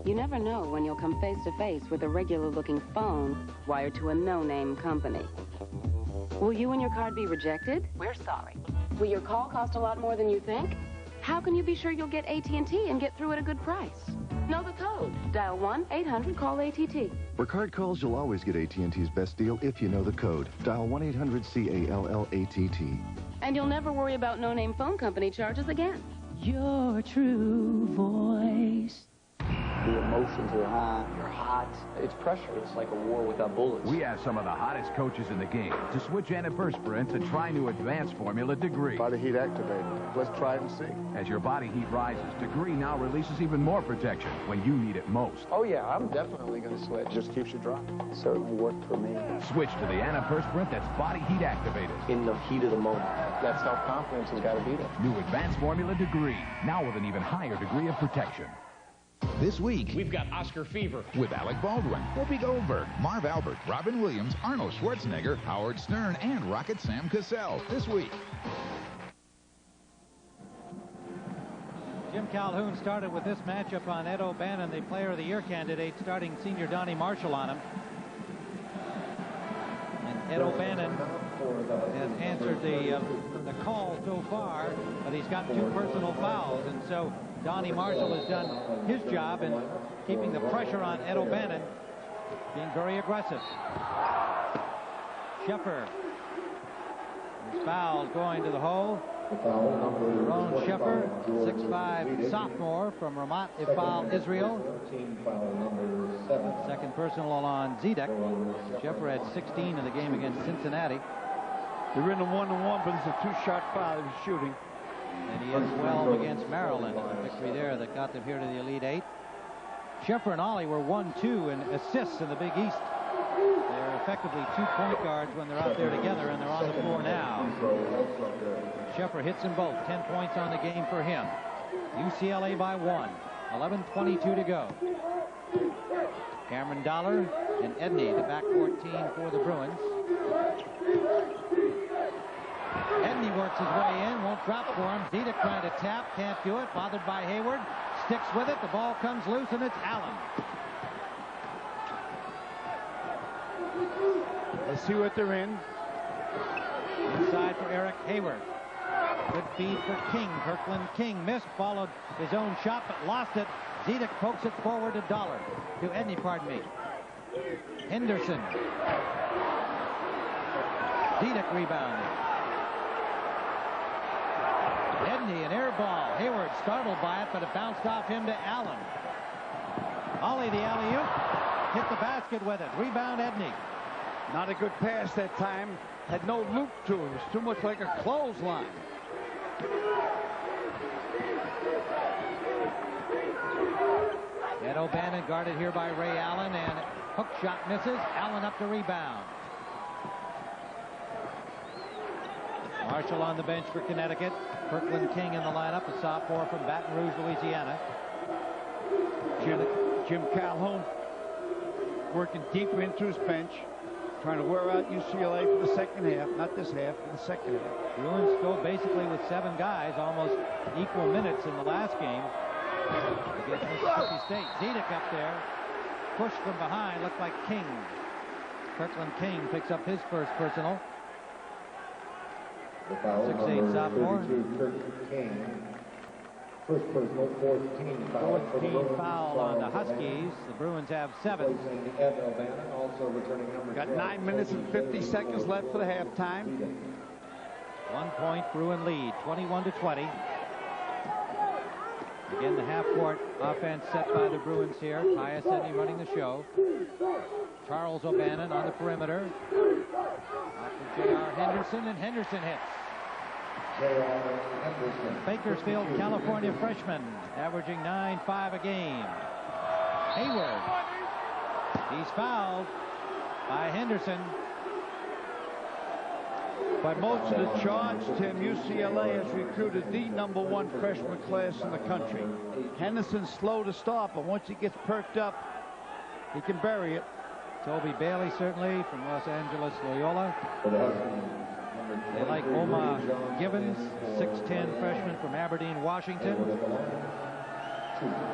You never know when you'll come face to face with a regular-looking phone wired to a no-name company. Will you and your card be rejected? We're sorry. Will your call cost a lot more than you think? How can you be sure you'll get AT&T and get through at a good price? Know the code. Dial 1-800-CALL-ATT. For card calls, you'll always get AT&T's best deal if you know the code. Dial 1-800-CALL-ATT. And you'll never worry about no-name phone company charges again. Your true voice. The emotions are high. You're hot. It's pressure. It's like a war without bullets. We have some of the hottest coaches in the game. To switch antiperspirants and try new advanced formula Degree. Body heat activated. Let's try it and see. As your body heat rises, Degree now releases even more protection when you need it most. Oh, yeah, I'm definitely going to switch. Just keeps you dry. It certainly worked for me. Switch to the antiperspirant that's body heat activated. In the heat of the moment. That self-confidence has got to be there. New advanced formula Degree, now with an even higher degree of protection. This week, we've got Oscar Fever with Alec Baldwin, Whoopi Goldberg, Marv Albert, Robin Williams, Arnold Schwarzenegger, Howard Stern, and Rocket Sam Cassell. This week. Jim Calhoun started with this matchup on Ed O'Bannon, the Player of the Year candidate, starting senior Donnie Marshall on him. And Ed O'Bannon has answered the call so far, but he's got 2 personal fouls, and so Donnie Marshall has done his job in keeping the pressure on Ed O'Bannon, being very aggressive. Sheffer is fouled going to the hole. Ron Sheffer, 6'5" sophomore from Ramat Ifal, Israel. Second personal on Zedek. Sheffer had 16 in the game against Cincinnati. They're in a 1-on-1, but it's a 2-shot foul he's shooting. And he is 12 against Maryland. A victory there that got them here to the Elite Eight. Sheffer and Ollie were 1-2 in assists in the Big East. They're effectively 2 point guards when they're out there together, and they're on the floor now. Sheffer hits them both. 10 points on the game for him. UCLA by 1. 11:22 to go. Cameron Dollar and Edney, the backcourt team for the Bruins. Edney works his way in, won't drop for him. Zedek trying to tap, can't do it. Bothered by Hayward, sticks with it. The ball comes loose, and it's Allen. Let's see what they're in. Inside for Eric Hayward. Good feed for King. Kirkland King missed, followed his own shot, but lost it. Zedek pokes it forward to Dollar. To Edney, pardon me. Henderson. Zedek rebounding. Edney, an air ball. Hayward startled by it, but it bounced off him to Allen. Ollie, the alley-oop. Hit the basket with it. Rebound, Edney. Not a good pass that time. Had no loop to it. It was too much like a clothesline. Ed O'Bannon guarded here by Ray Allen, and hook shot misses. Allen up to rebound. Marshall on the bench for Connecticut. Kirkland King in the lineup, a sophomore from Baton Rouge, Louisiana. Jim Calhoun working deeper into his bench, trying to wear out UCLA for the second half. Not this half, for the second half. Bruins go basically with 7 guys, almost equal minutes in the last game against Mississippi State. Zedek up there, pushed from behind, looked like King. Kirkland King picks up his first personal. 6'8" sophomore. First personal, 14 foul. 14 foul on the Huskies. The Bruins have 7. Got 9 minutes and 50 seconds left for the halftime. 1 point Bruin lead, 21-20. Again, the half-court offense set by the Bruins here. Tyus Edney running the show. Charles O'Bannon on the perimeter. Out for J.R. Henderson, and Henderson hits. Bakersfield, California freshman, averaging 9.5 a game. Hayward. He's fouled by Henderson. By most of the charge, Tim, UCLA has recruited the #1 freshman class in the country. Henderson's slow to start, but once he gets perked up, he can bury it. Toby Bailey, certainly, from Los Angeles Loyola. They like Omar Gibbons, 6'10" freshman from Aberdeen, Washington.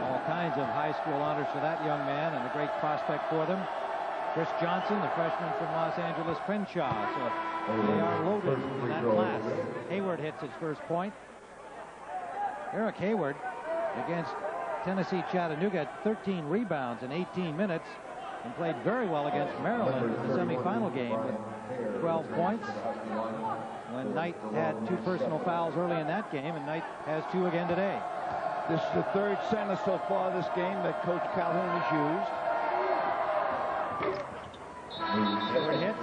All kinds of high school honors for that young man, and a great prospect for them. Chris Johnson, the freshman from Los Angeles Crenshaw. So they are loaded in that class. Hayward hits his first point. Eric Hayward against Tennessee Chattanooga had 13 rebounds in 18 minutes and played very well against Maryland in the semifinal game with 12 points. When Knight had 2 personal fouls early in that game, and Knight has 2 again today. This is the 3rd center so far this game that Coach Calhoun has used. Hayward hits.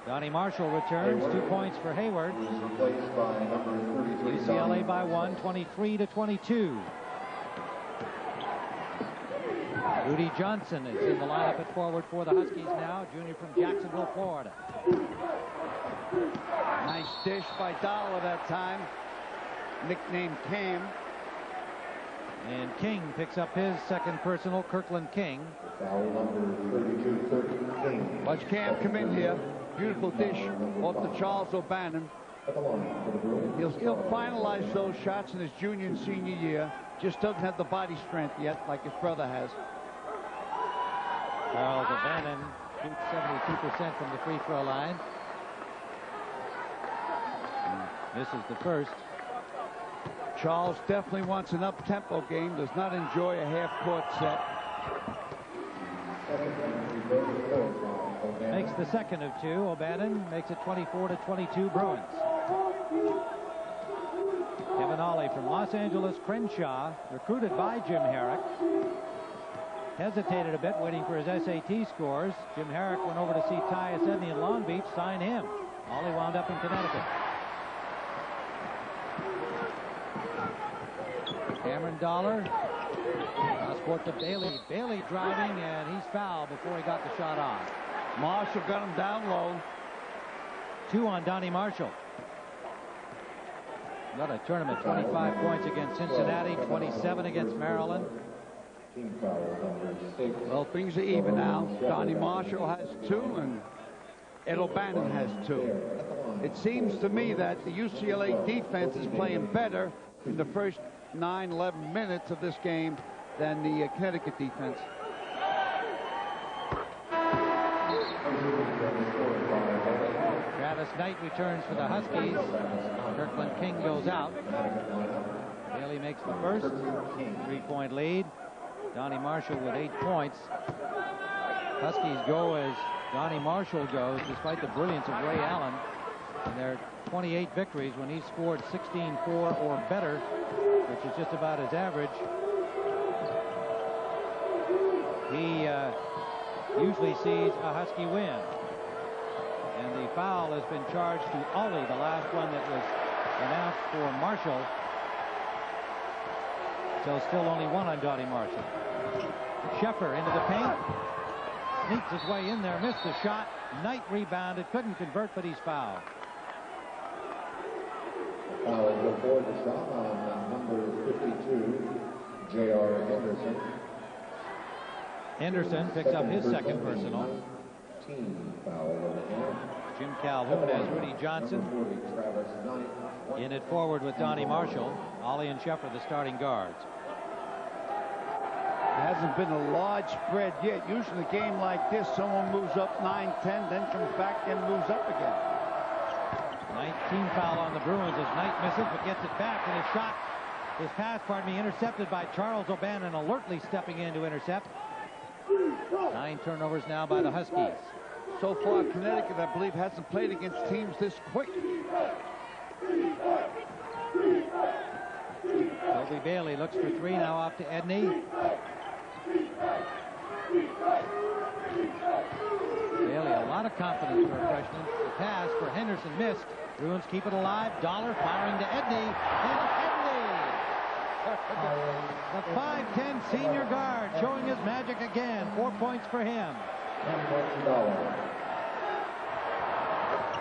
Donnie Marshall returns. 2 points for Hayward. UCLA by 1, 23-22. Rudy Johnson is in the lineup at forward for the Huskies now, junior from Jacksonville, Florida. Nice dish by Dollar that time, nicknamed Cam. And King picks up his second personal, Kirkland King. Watch Cam come in here. Beautiful dish off the Charles O'Bannon. He'll finalize those shots in his junior and senior year. Just doesn't have the body strength yet like his brother has. Charles O'Bannon shoots 72% from the free throw line. This is the first. Charles definitely wants an up-tempo game, does not enjoy a half-court set. Makes the second of 2. O'Bannon makes it 24-22 Bruins. Kevin Ollie from Los Angeles Crenshaw, recruited by Jim Herrick. Hesitated a bit waiting for his SAT scores. Jim Herrick went over to see Tyus Edney in Long Beach, signed him. Ollie wound up in Connecticut. Cameron Dollar. Court to Bailey. Bailey driving, and he's fouled before he got the shot off. Marshall got him down low. 2 on Donnie Marshall. Got a tournament, 25 points against Cincinnati, 27 against Maryland. Well, things are even now. Donnie Marshall has 2, and Ed O'Bannon has 2. It seems to me that the UCLA defense is playing better in the first 9-11 minutes of this game than the Connecticut defense. Travis Knight returns for the Huskies. Kirkland King goes out. Bailey makes the first. 3-point lead. Donnie Marshall with 8 points. Huskies go as Donnie Marshall goes, despite the brilliance of Ray Allen. And their 28 victories when he scored 16-4 or better, which is just about his average. He usually sees a Husky win. And the foul has been charged to Ollie, the last one that was announced for Marshall. So still only 1 on Donnie Marshall. Sheffer into the paint. Sneaks his way in there, missed the shot. Knight rebounded, couldn't convert, but he's fouled. Before the shot on number 52, J.R. Henderson. Henderson picks up his second personal. Jim Calhoun has Rudy Johnson in at forward with Donnie Marshall. Ollie and Sheffer the starting guards. It hasn't been a large spread yet. Usually in a game like this, someone moves up 9-10, then comes back and moves up again. 19 foul on the Bruins as Knight misses, but gets it back, and his pass, intercepted by Charles O'Bannon, alertly stepping in to intercept. 9 turnovers now by the Huskies. So far, Connecticut, I believe, hasn't played against teams this quick. Toby Bailey looks for 3, now off to Edney. Bailey, a lot of confidence for a freshman. The pass for Henderson missed. Bruins keep it alive. Dollar firing to Edney. And Edney! The 5'10 senior guard showing his magic again. 4 points for him.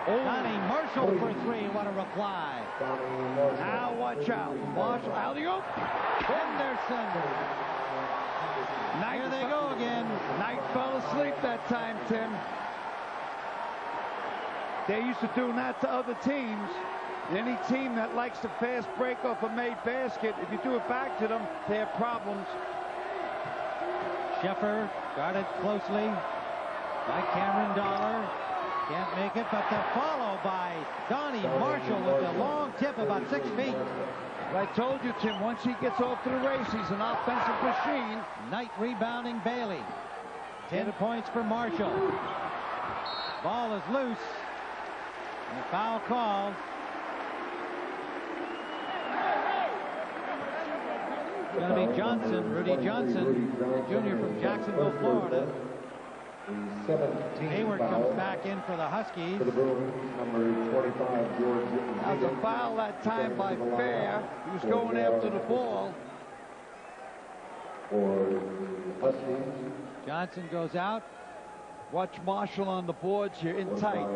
Donnie Marshall for 3. What a reply. Now watch out. Marshall, alley-oop. Henderson. Here they go again. Knight fell asleep that time, Tim. They're used to doing that to other teams. Any team that likes to fast break off a made basket, if you do it back to them, they have problems. Sheffer guarded closely by Cameron Dollar. Can't make it, but the follow by Donnie Marshall with a long tip about 6 feet. I told you, Tim, once he gets off to the race, he's an offensive machine. Knight rebounding Bailey. 10 points for Marshall. Ball is loose. And a foul called. It's going to be Johnson, Rudy Johnson, the junior from Jacksonville, Florida. Hayward comes back in for the Huskies. For the Bruins, number 25, George. That was a foul that time by Fair. He was going after the ball. For the Huskies. Johnson goes out. Watch Marshall on the boards here in tight.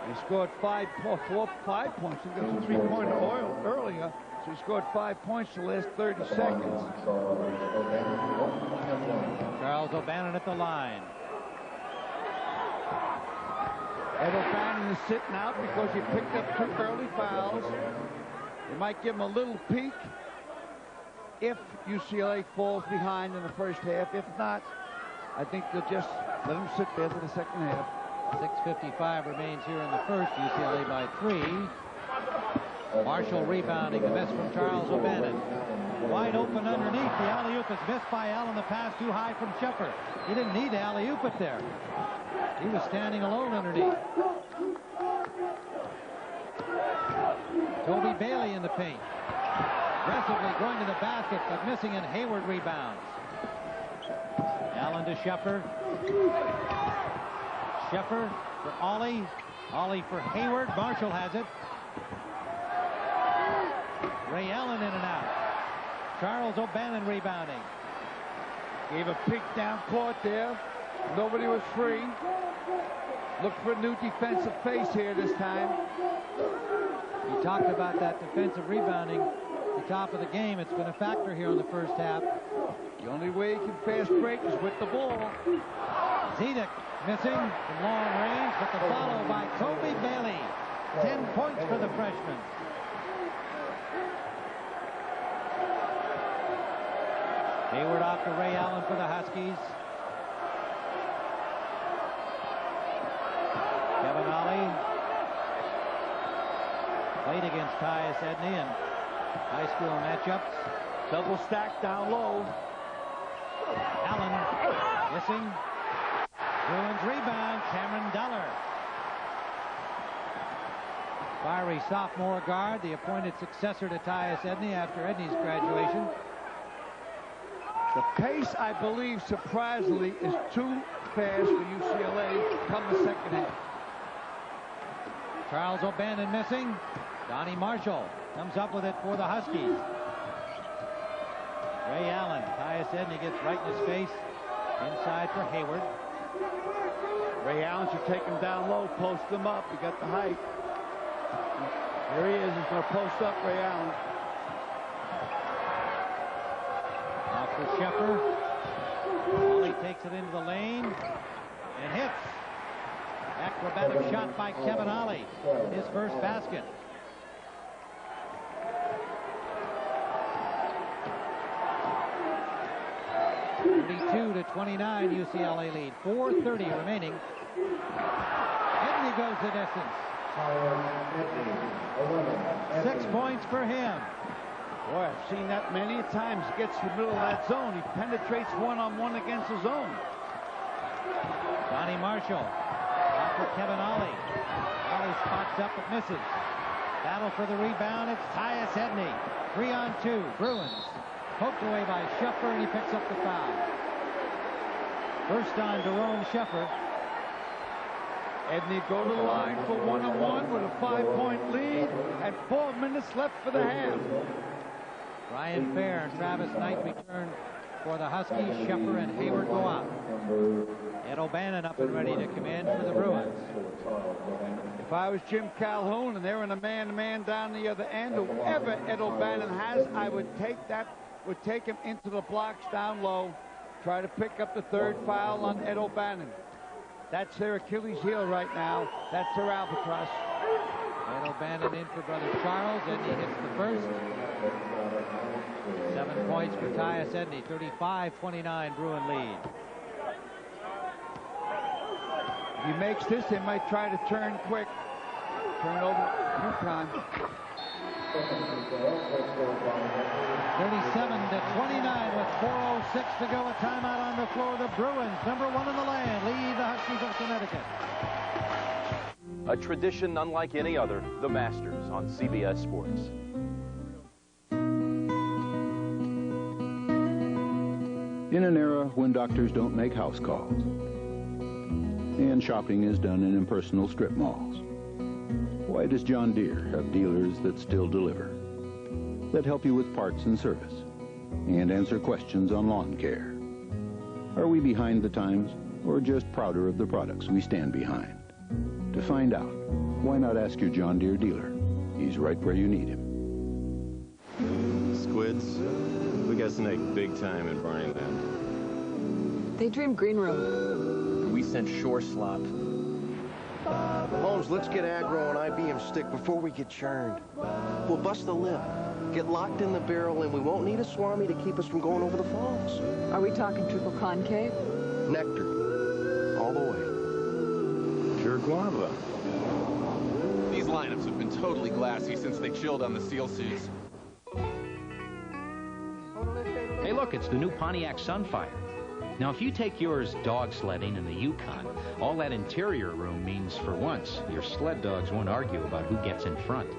He scored 5 points. He got a 3-pointer earlier. So he scored 5 points the last 30 seconds. Charles O'Bannon at the line. Ed O'Bannon is sitting out because he picked up 2 early fouls. They might give him a little peek if UCLA falls behind in the first half. If not, I think they'll just let him sit there for the second half. 6:55 remains here in the first. UCLA by 3. Marshall rebounding the miss from Charles O'Bannon. Wide open underneath. The alley-oop is missed by Allen. The pass too high from Sheffer. He didn't need to alley-oop it there. He was standing alone underneath. Toby Bailey in the paint. Aggressively going to the basket, but missing, and Hayward rebounds. Allen to Sheffer. Sheffer for Ollie. Ollie for Hayward. Marshall has it. Ray Allen in and out. Charles O'Bannon rebounding. Gave a peek down court there. Nobody was free. Look for a new defensive face here this time. You talked about that defensive rebounding at the top of the game. It's been a factor here in the first half. The only way you can fast break is with the ball. Zedek missing from long range, but the follow by Toby Bailey. 10 points for the freshman. Hayward off to Ray Allen for the Huskies. Kevin Ollie played against Tyus Edney in high school matchups. Double stack down low. Allen missing. Bruins rebound. Cameron Dollar. Fiery sophomore guard, the appointed successor to Tyus Edney after Edney's graduation. The pace, I believe, surprisingly, is too fast for UCLA come the second half. Charles O'Bannon missing. Donnie Marshall comes up with it for the Huskies. Ray Allen. Tyus Edney gets right in his face. Inside for Hayward. Ray Allen should take him down low, post him up. He got the height. There he is. He's going to post up Ray Allen. Off for Sheffer. Ollie takes it into the lane and hits. Acrobatic shot by Kevin Ollie. His first basket. To 29 UCLA lead. 4:30 remaining. Edney goes the distance. 6 points for him. Boy, I've seen that many times. He gets to the middle of that zone. He penetrates one-on-one against the zone. Donnie Marshall. Off for Kevin Ollie. Ollie spots up but misses. Battle for the rebound. It's Tyus Edney. 3-on-2. Bruins. Poked away by Sheffer, and he picks up the foul. First on Jerome Sheffer. Edney go to the line for one-on-one with a 5-point lead and 4 minutes left for the half. Ryan Fair and Travis Knight return for the Huskies. Sheffer and Hayward go out. Ed O'Bannon up and ready to come in for the Bruins. If I was Jim Calhoun and they're in a man-to-man down the other end, whoever Ed O'Bannon has, I would take him into the blocks down low. Try to pick up the third foul on Ed O'Bannon. That's their Achilles heel right now. That's their albatross. Ed O'Bannon in for brother Charles. Edney hits the first. 7 points for Tyus Edney. 35-29 Bruin lead. If he makes this, they might try to turn quick. Turn over UConn. 37-29 with 4:06 to go. A timeout on the floor. The Bruins, number 1 in the land, lead the Huskies of Connecticut. A tradition unlike any other, the Masters on CBS Sports. In an era when doctors don't make house calls and shopping is done in impersonal strip malls, why does John Deere have dealers that still deliver, that help you with parts and service, and answer questions on lawn care? Are we behind the times, or just prouder of the products we stand behind? To find out, why not ask your John Deere dealer? He's right where you need him. Squids, we got snake big time in Barneyland. They dream green room. We sent shore slop. Holmes, let's get aggro on IBM stick before we get churned. We'll bust the lip, get locked in the barrel, and we won't need a swami to keep us from going over the falls. Are we talking triple concave? Nectar. All the way. Pure guava. These lineups have been totally glassy since they chilled on the SEAL suits. Hey, look, it's the new Pontiac Sunfire. Now, if you take yours dog sledding in the Yukon, all that interior room means, for once, your sled dogs won't argue about who gets in front.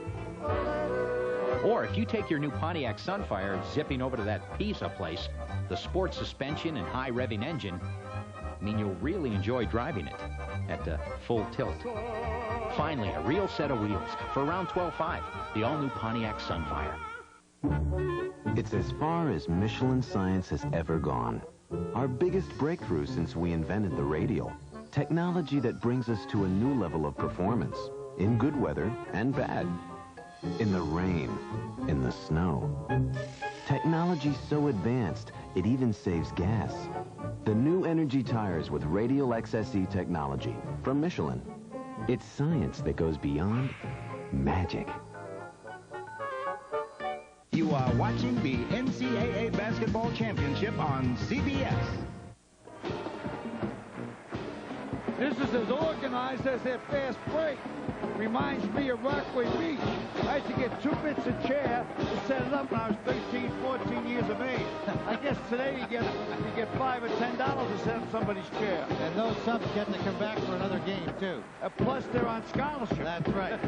Or if you take your new Pontiac Sunfire zipping over to that Pisa place, the sport suspension and high revving engine mean you'll really enjoy driving it at full tilt. Finally, a real set of wheels for around $12.5, the all-new Pontiac Sunfire. It's as far as Michelin science has ever gone. Our biggest breakthrough since we invented the radial. Technology that brings us to a new level of performance, in good weather and bad. In the rain, in the snow. Technology so advanced, it even saves gas. The new energy tires with Radial XSE technology from Michelin. It's science that goes beyond magic. You are watching the NCAA Basketball Championship on CBS. This is as organized as their fast break. Reminds me of Rockaway Beach. I had to get 2 bits a chair to set it up when I was 13, 14 years of age. I guess today you get $5 or $10 to set up somebody's chair. And those subs get to come back for another game, too. Plus, they're on scholarship. That's right.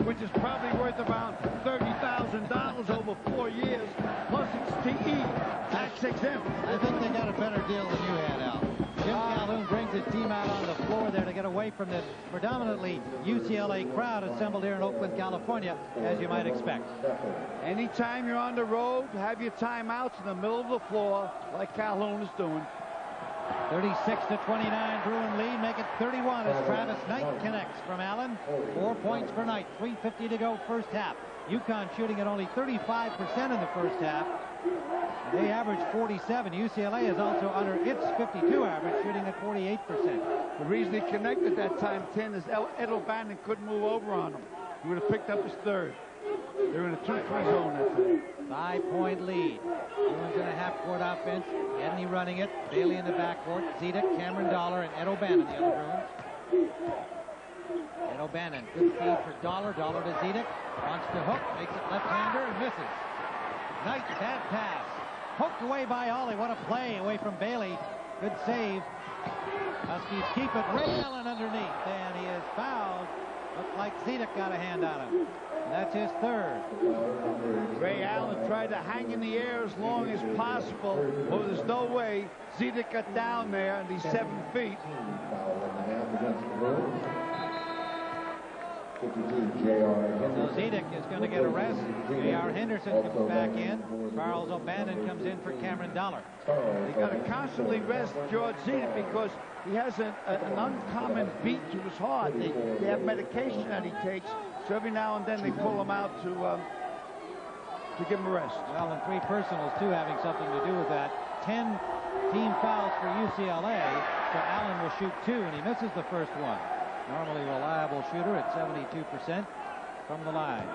Which is probably worth around $30,000 over 4 years. Plus, it's TE, tax exempt. I think they got a better deal than you had, Al. Jim Calhoun brings his team out on the floor there to get away from the predominantly UCLA crowd assembled here in Oakland, California, as you might expect. Anytime you're on the road, have your timeouts in the middle of the floor, like Calhoun is doing. 36-29 Bruin lead, make it 31 as Travis Knight connects from Allen. 4 points for Knight, 3:50 to go first half. UConn shooting at only 35% in the first half. They average 47. UCLA is also under its 52 average, shooting at 48%. The reason he connected that time, 10, is Ed O'Bannon couldn't move over on him. He would have picked up his third. They're in a 2-3 zone that time. 5-point lead. Bruins in a half-court offense. Edney running it. Bailey in the backcourt. Zedek, Cameron Dollar, and Ed O'Bannon, the other Bruins. Ed O'Bannon, good feed for Dollar. Dollar to Zedek. Wants to hook. Makes it left-hander and misses. Knight, bad pass. Poked away by Ollie. What a play away from Bailey. Good save. Huskies keep it. Ray Allen underneath. And he is fouled. Looked like Zedek got a hand on him. That's his third. Ray Allen tried to hang in the air as long as possible. Well, there's no way. Zedek got down there, and he's 7 feet. So Zedek is going to get a rest. J.R. Henderson comes back in. Charles O'Bannon comes in for Cameron Dollar. They got to constantly rest George Zedek because he has an uncommon beat to his heart. They have medication that he takes, so every now and then they pull him out to give him a rest. Well, and 3 personals, too, having something to do with that. 10 team fouls for UCLA, so Allen will shoot 2, and he misses the first one. Normally reliable shooter at 72%. from the line.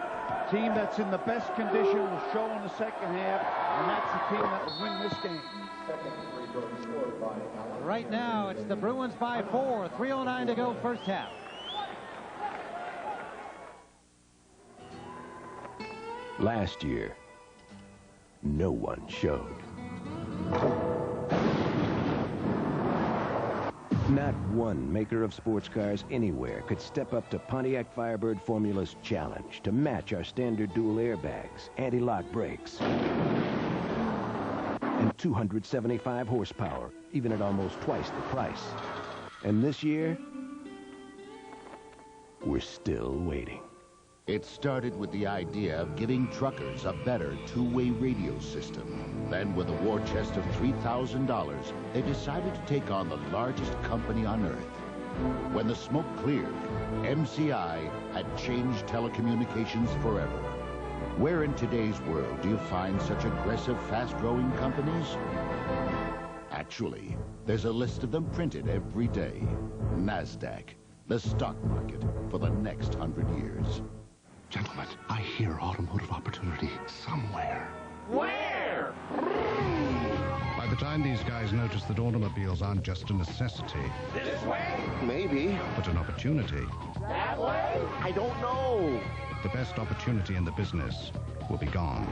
Team that's in the best condition will show in the second half, and that's the team that will win this game. Right now, it's the Bruins by 4. 3:09 to go, first half. Last year, no one showed. Not one maker of sports cars anywhere could step up to Pontiac Firebird Formula's challenge to match our standard dual airbags, anti-lock brakes, and 275 horsepower, even at almost twice the price. And this year, we're still waiting. It started with the idea of giving truckers a better two-way radio system. Then, with a war chest of $3,000, they decided to take on the largest company on Earth. When the smoke cleared, MCI had changed telecommunications forever. Where in today's world do you find such aggressive, fast-growing companies? Actually, there's a list of them printed every day. NASDAQ, the stock market for the next 100 years. Gentlemen, I hear automotive opportunity somewhere. Where? By the time these guys notice that automobiles aren't just a necessity. This way? Maybe. But an opportunity. That way? I don't know. The best opportunity in the business will be gone.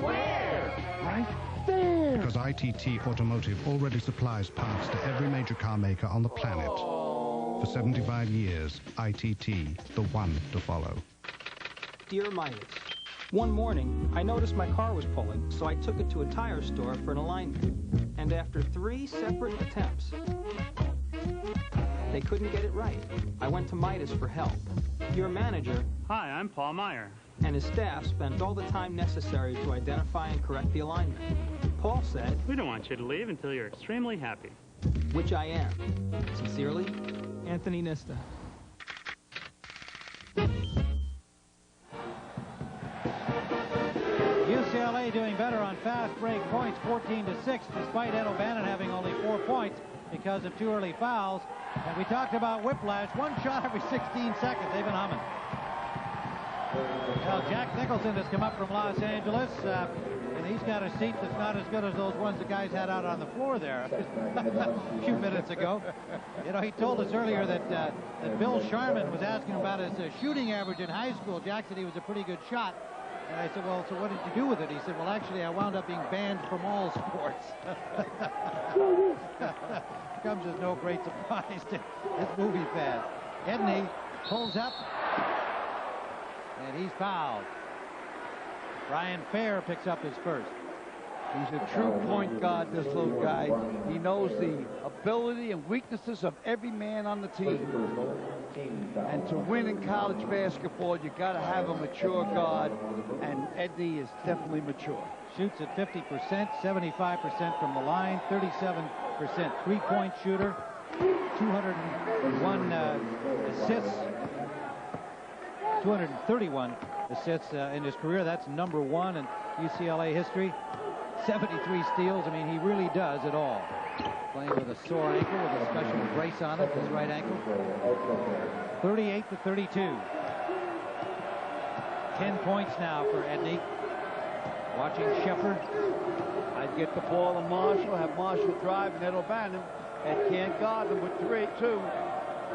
Where? Right there. Because ITT Automotive already supplies parts to every major car maker on the planet. For 75 years, ITT, the one to follow. Dear Midas, one morning, I noticed my car was pulling, so I took it to a tire store for an alignment. And after 3 separate attempts, they couldn't get it right. I went to Midas for help. Your manager... Hi, I'm Paul Meyer. ...and his staff spent all the time necessary to identify and correct the alignment. Paul said... We don't want you to leave until you're extremely happy. Which I am. Sincerely, Anthony Nista. UCLA doing better on fast break points, 14-6, despite Ed O'Bannon having only 4 points because of 2 early fouls. And we talked about whiplash, 1 shot every 16 seconds. They've been humming. Well, Jack Nicholson has come up from Los Angeles, and he's got a seat that's not as good as those ones the guys had out on the floor there a few minutes ago. You know, he told us earlier that Bill Sharman was asking about his shooting average in high school. Jack said he was a pretty good shot. And I said, well, so what did you do with it? He said, well, actually, I wound up being banned from all sports. Comes as no great surprise to this movie fan. Edney pulls up, and he's fouled. Brian Fair picks up his first. He's a true point guard, this little guy. He knows the ability and weaknesses of every man on the team. And to win in college basketball, you got to have a mature guard, and Edney is definitely mature. Shoots at 50%, 75% from the line, 37% three-point shooter, 201 assists, 231 assists in his career. That's number 1 in UCLA history. 73 steals. I mean, he really does it all. Playing with a sore ankle with a special brace on it, his right ankle. 38-32. 10 points now for Edney. Watching Shepard. I'd get the ball to Marshall, have Marshall drive, and Ed O'Bannon. Ed can't guard him with 3-2.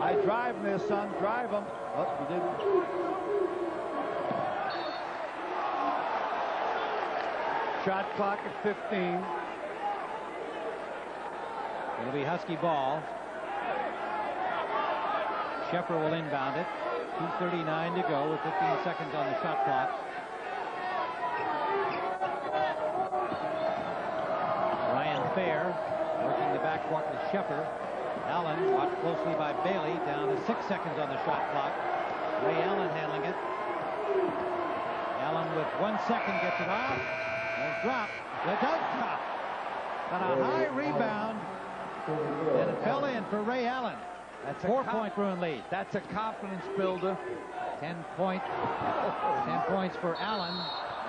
I drive him there, son. Drive him. Oh, he didn't. Shot clock at 15. It'll be Husky ball. Sheffer will inbound it. 2:39 to go with 15 seconds on the shot clock. Ryan Fair working the backcourt with Sheffer. Allen watched closely by Bailey, down to 6 seconds on the shot clock. Ray Allen handling it. Allen with 1 second gets it off. And drop. It does drop. But a high rebound. And it fell in for Ray Allen. That's a 4-point Bruin lead. That's a confidence builder. 10 points for Allen.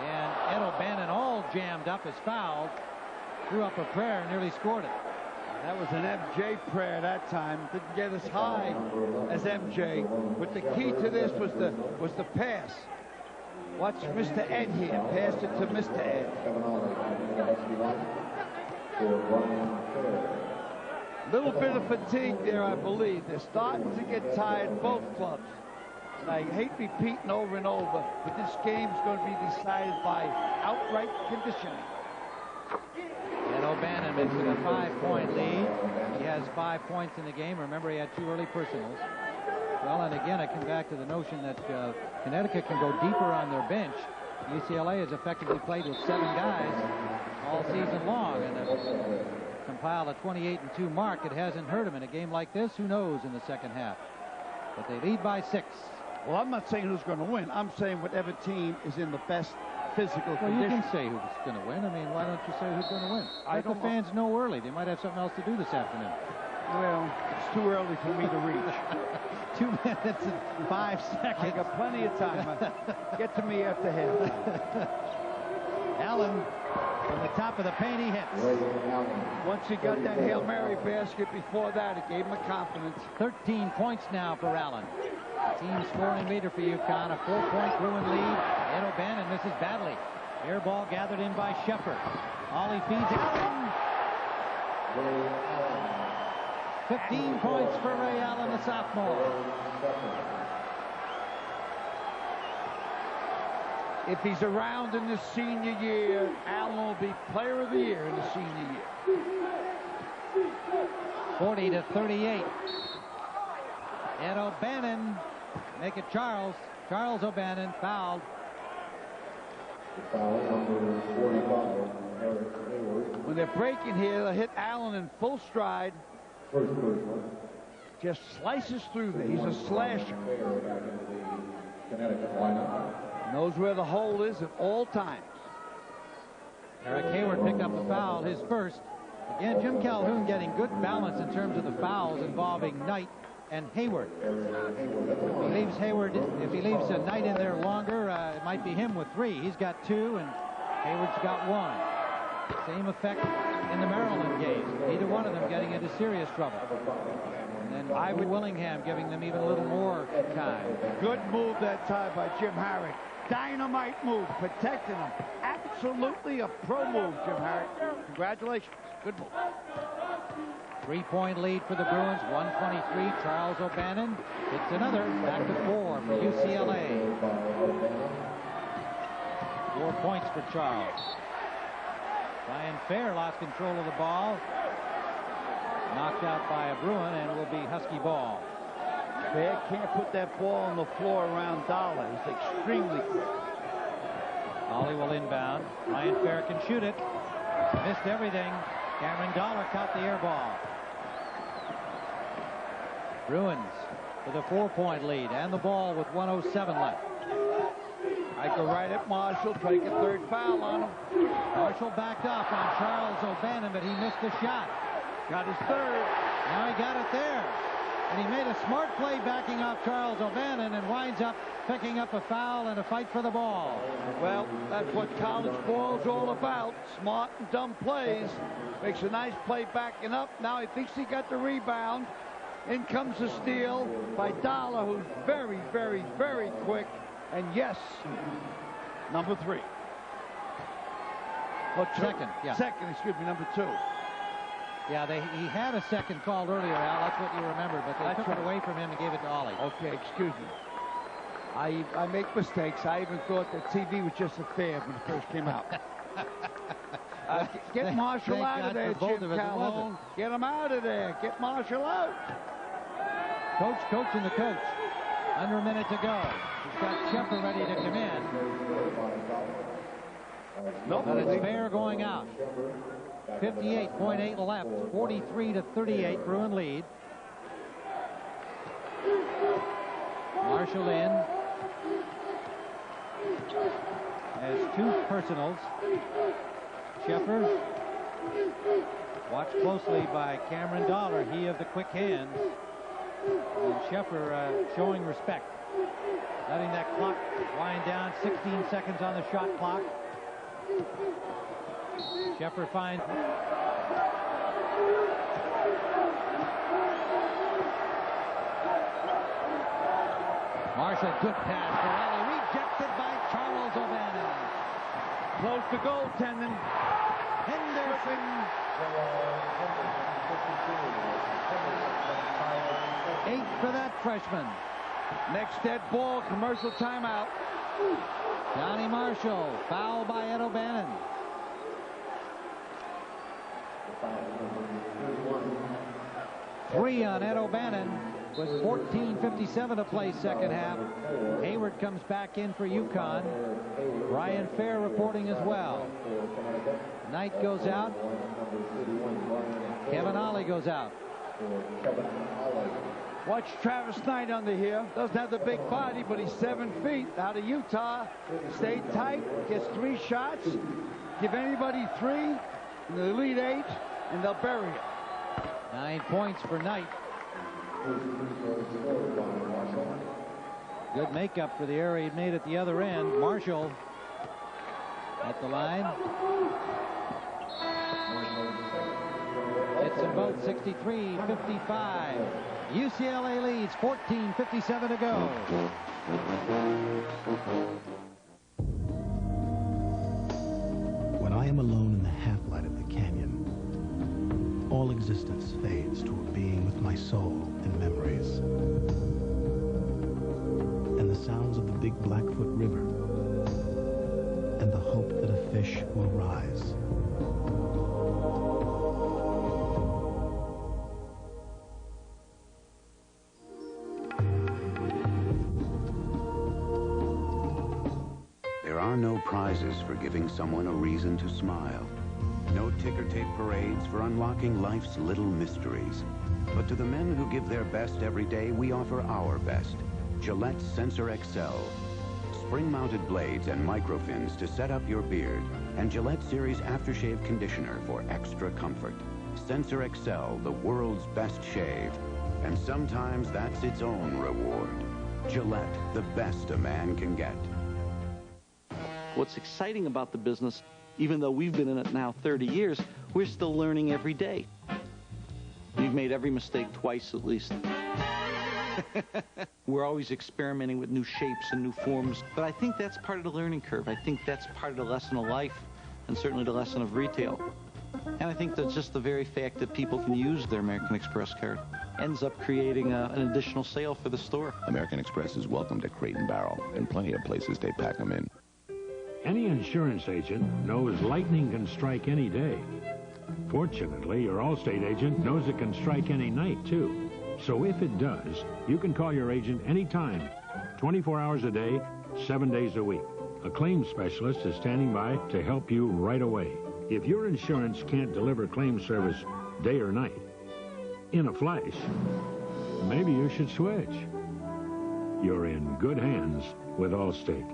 And Ed O'Bannon, all jammed up, is fouled. Threw up a prayer and nearly scored it. That was an MJ prayer that time. Didn't get as high as MJ, but the key to this was the pass. Watch Mr. Ed here. Passed it to Mr. Ed. Little bit of fatigue there, I believe. They're starting to get tired, both clubs. And I hate repeating over and over, but this game's going to be decided by outright conditioning. And O'Bannon makes it a 5-point lead. He has 5 points in the game. Remember, he had 2 early personals. Well, and again, I come back to the notion that Connecticut can go deeper on their bench. UCLA has effectively played with 7 guys all season long, and compiled a 28-2 mark. It hasn't hurt them in a game like this. Who knows in the second half? But they lead by 6. Well, I'm not saying who's going to win. I'm saying whatever team is in the best physical condition. You can say who's going to win. I mean, why don't you say who's going to win? Let the fans know early. They might have something else to do this afternoon. Well, it's too early for me to reach. 2 minutes and 5 seconds. I got plenty of time. Get to me after half. Allen from the top of the paint, he hits. Once he got that Hail Mary basket before that, it gave him a confidence. 13 points now for Allen. Team scoring leader for UConn. A 4-point Bruin lead. Ed O'Bannon misses badly. Air ball gathered in by Shepard. Ollie feeds Allen. 15 points for Ray Allen, the sophomore. If he's around in the senior year, Allen will be player of the year in the senior year. 40-38. Ed O'Bannon, make it Charles. Charles O'Bannon fouled. When they're breaking here, they'll hit Allen in full stride. Just slices through there. He's a slasher. Knows where the hole is at all times. Eric Hayward picked up the foul, his first. Again, Jim Calhoun getting good balance in terms of the fouls involving Knight and Hayward. If he leaves Knight in there longer, it might be him with 3. He's got 2, and Hayward's got 1. Same effect in the Maryland game. Neither one of them getting into serious trouble. And then Ivan Willingham giving them even a little more time. Good move that time by Jim Harrick. Dynamite move, protecting him. Absolutely a pro move, Jim Harrick. Congratulations. Good move. 3-point lead for the Bruins. 123. Charles O'Bannon hits another. Back to 4 for UCLA. 4 points for Charles. Ryan Fair lost control of the ball. Knocked out by a Bruin, and will be Husky ball. Fair can't put that ball on the floor around Dollar. He's extremely quick. Ollie will inbound. Ryan Fair can shoot it. Missed everything. Cameron Dollar caught the air ball. Bruins with a 4-point lead and the ball with 1:07 left. I go right at Marshall, try to get 3rd foul on him. Marshall backed off on Charles O'Bannon, but he missed the shot. Got his 3rd. Now he got it there. And he made a smart play backing off Charles O'Bannon and winds up picking up a foul and a fight for the ball. Well, that's what college ball is all about. Smart and dumb plays. Makes a nice play backing up. Now he thinks he got the rebound. In comes the steal by Dollar, who's very, very, very quick. And yes, number 3. Well, second, yeah. Second, excuse me, number 2. Yeah, he had a second called earlier, Al. That's what you remember, but they took it away from him and gave it to Ollie. Okay, excuse me. I make mistakes. I even thought that TV was just a fad when it first came out. Get Marshall out of there, Jim Calhoun. Get him out of there. Get Marshall out. Coach coaching the coach. Under a minute to go. He's got Shepard ready to come in. But it's Fair going out. 58.8 left. 43-38 Bruin lead. Marshall in. Has 2 personals. Shepard watched closely by Cameron Dollar, he of the quick hands. And Shepard showing respect. Letting that clock wind down. 16 seconds on the shot clock. Shepard finds Marshall, good pass for Ellie, rejected by Charles O'Bannon. Close to goaltending. Henderson. 8 for that freshman. Next dead ball, commercial timeout. Johnny Marshall, foul by Ed O'Bannon. Three on Ed O'Bannon with 14:57 to play second half. Hayward comes back in for UConn. Brian Fair reporting as well. Knight goes out. Kevin Ollie goes out. Watch Travis Knight under here. Doesn't have the big body, but he's 7 feet. Out of Utah. Stay tight. Gets 3 shots. Give anybody 3 in the Elite 8, and they'll bury it. 9 points for Knight. Good makeup for the error he made at the other end. Marshall at the line. It's them both 63-55. UCLA leads, 14:57 to go. When I am alone in the half-light of the canyon, all existence fades to a being with my soul and memories. And the sounds of the big Blackfoot River, and the hope that a fish will rise. There are no prizes for giving someone a reason to smile. No ticker tape parades for unlocking life's little mysteries. But to the men who give their best every day, we offer our best. Gillette Sensor XL. Spring-mounted blades and microfins to set up your beard. And Gillette Series Aftershave Conditioner for extra comfort. Sensor XL, the world's best shave. And sometimes that's its own reward. Gillette, the best a man can get. What's exciting about the business, even though we've been in it now 30 years, we're still learning every day. We've made every mistake twice at least. We're always experimenting with new shapes and new forms, but I think that's part of the learning curve. I think that's part of the lesson of life, and certainly the lesson of retail. And I think that just the very fact that people can use their American Express card ends up creating an additional sale for the store. American Express is welcome to Crate and Barrel, and plenty of places they pack them in. Any insurance agent knows lightning can strike any day. Fortunately, your Allstate agent knows it can strike any night, too. So if it does, you can call your agent anytime, 24 hours a day, 7 days a week. A claims specialist is standing by to help you right away. If your insurance can't deliver claim service day or night, in a flash, maybe you should switch. You're in good hands with Allstate.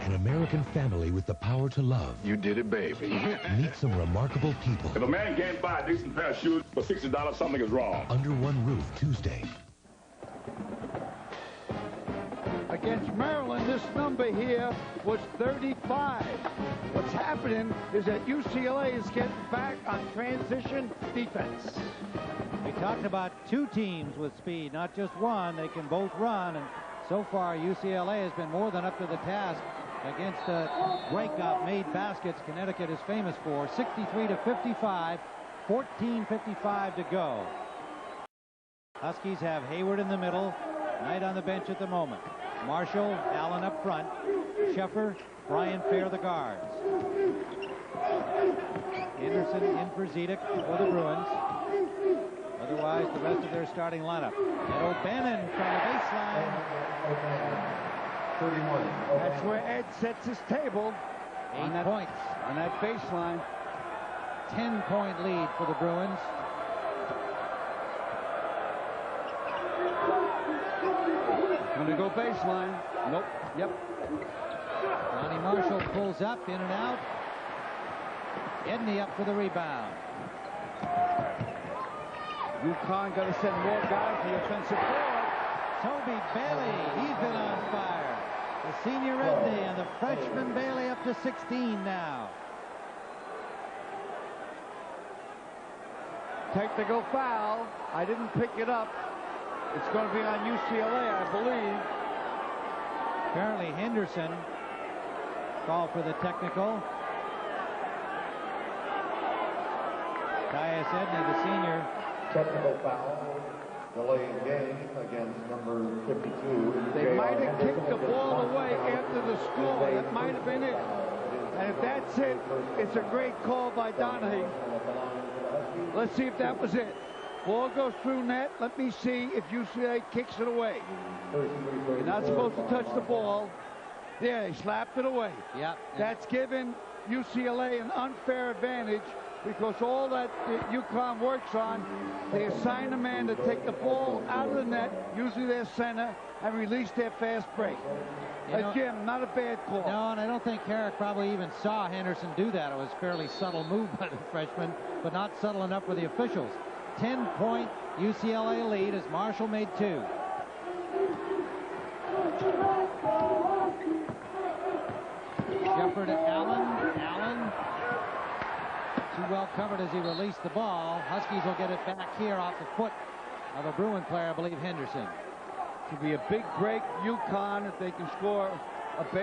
An American family with the power to love. You did it, baby. Meet some remarkable people. If a man can't buy a decent pair of shoes for $60, something is wrong. Under one roof Tuesday. Against Maryland, this number here was 35. What's happening is that UCLA is getting back on transition defense. We talked about 2 teams with speed, not just one. They can both run, and so far UCLA has been more than up to the task against the breakup made baskets Connecticut is famous for. 63-55, 14:55 to go. Huskies have Hayward in the middle, Knight on the bench at the moment. Marshall, Allen up front. Sheffer, Brian Fair the guards. Anderson in for Zedek for the Bruins. Otherwise, the rest of their starting lineup. And O'Bannon from the baseline. 31. That's where Ed sets his table. 8 points. On that baseline. 10-point lead for the Bruins. Going to go baseline. Nope. Yep. Johnny Marshall pulls up, in and out. Edney up for the rebound. UConn got to send more guys to the offensive board. Toby Bailey, he's been on fire. The senior Edney and the freshman Bailey up to 16 now. Technical foul. I didn't pick it up. It's going to be on UCLA, I believe. Apparently Henderson called for the technical. Tyus Edney, the senior. Technical foul. Delaying game against number 52. They might have kicked the ball away after the score. That might have been it. And if that's it, it's a great call by Donahue. Let's see if that was it. Ball goes through net. Let me see if UCLA kicks it away. You're not supposed to touch the ball. There, he slapped it away. Yep. That's given UCLA an unfair advantage because all that UConn works on, they assign a man to take the ball out of the net, usually their center, and release their fast break. Jim, not a bad call. No, and I don't think Herrick probably even saw Henderson do that. It was a fairly subtle move by the freshman, but not subtle enough for the officials. 10-point UCLA lead as Marshall made 2. Shepard to Allen. Allen too well covered as he released the ball. Huskies will get it back here off the foot of a Bruin player, I believe Henderson. To be a big break, UConn, if they can score a bad